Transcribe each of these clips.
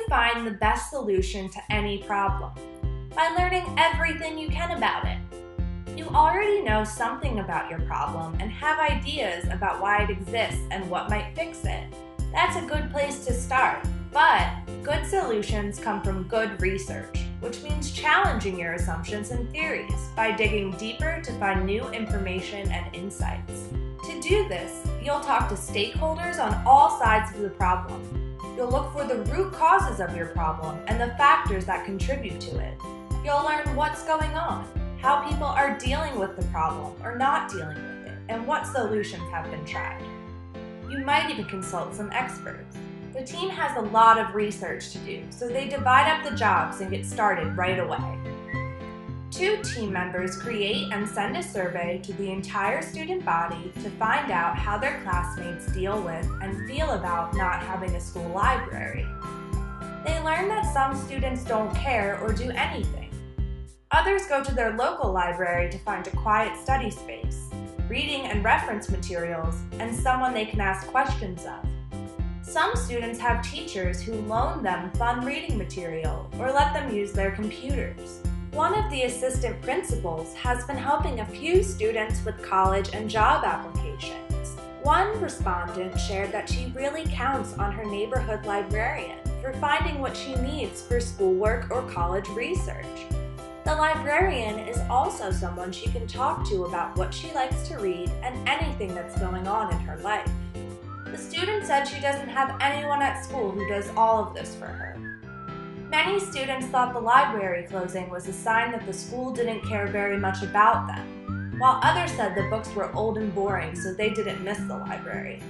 find the best solution to any problem? By learning everything you can about it. You already know something about your problem and have ideas about why it exists and what might fix it. That's a good place to start, but good solutions come from good research, which means challenging your assumptions and theories by digging deeper to find new information and insights. To do this, you'll talk to stakeholders on all sides of the problem. You'll look for the root causes of your problem and the factors that contribute to it. You'll learn what's going on, how people are dealing with the problem or not dealing with it, and what solutions have been tried. You might even consult some experts. The team has a lot of research to do, so they divide up the jobs and get started right away. 2 team members create and send a survey to the entire student body to find out how their classmates deal with and feel about not having a school library. They learn that some students don't care or do anything. Others go to their local library to find a quiet study space, reading and reference materials, and someone they can ask questions of. Some students have teachers who loan them fun reading material or let them use their computers. One of the assistant principals has been helping a few students with college and job applications. One respondent shared that she really counts on her neighborhood librarian for finding what she needs for schoolwork or college research. The librarian is also someone she can talk to about what she likes to read and anything that's going on in her life. The student said she doesn't have anyone at school who does all of this for her. Many students thought the library closing was a sign that the school didn't care very much about them, while others said the books were old and boring so they didn't miss the library.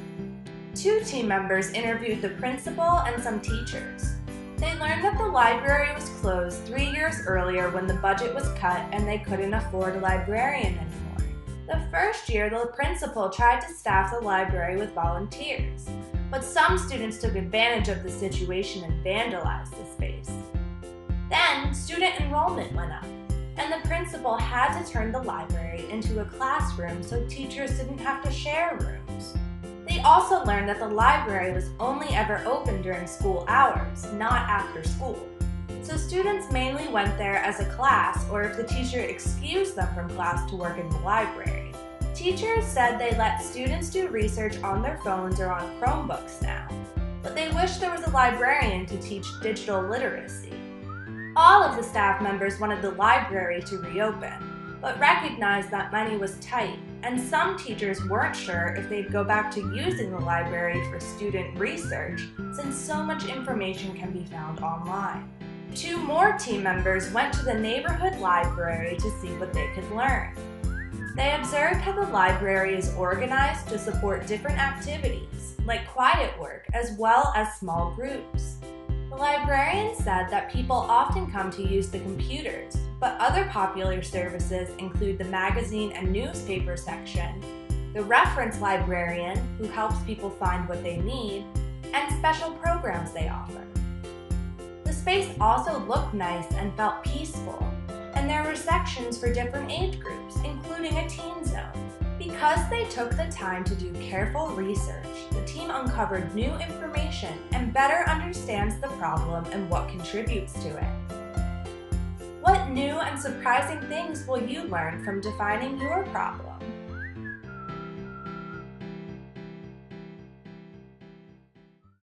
2 team members interviewed the principal and some teachers. They learned that the library was closed 3 years earlier when the budget was cut and they couldn't afford a librarian anymore. The first year, the principal tried to staff the library with volunteers, but some students took advantage of the situation and vandalized the space. Then, student enrollment went up, and the principal had to turn the library into a classroom so teachers didn't have to share rooms. They also learned that the library was only ever open during school hours, not after school. So students mainly went there as a class or if the teacher excused them from class to work in the library. Teachers said they let students do research on their phones or on Chromebooks now, but they wish there was a librarian to teach digital literacy. All of the staff members wanted the library to reopen, but recognized that money was tight, and some teachers weren't sure if they'd go back to using the library for student research since so much information can be found online. 2 more team members went to the neighborhood library to see what they could learn. They observed how the library is organized to support different activities, like quiet work, as well as small groups. The librarian said that people often come to use the computers, but other popular services include the magazine and newspaper section, the reference librarian, who helps people find what they need, and special programs they offer. The space also looked nice and felt peaceful, and there were sections for different age groups, including a teen zone. Because they took the time to do careful research, the team uncovered new information and better understands the problem and what contributes to it. What new and surprising things will you learn from defining your problem?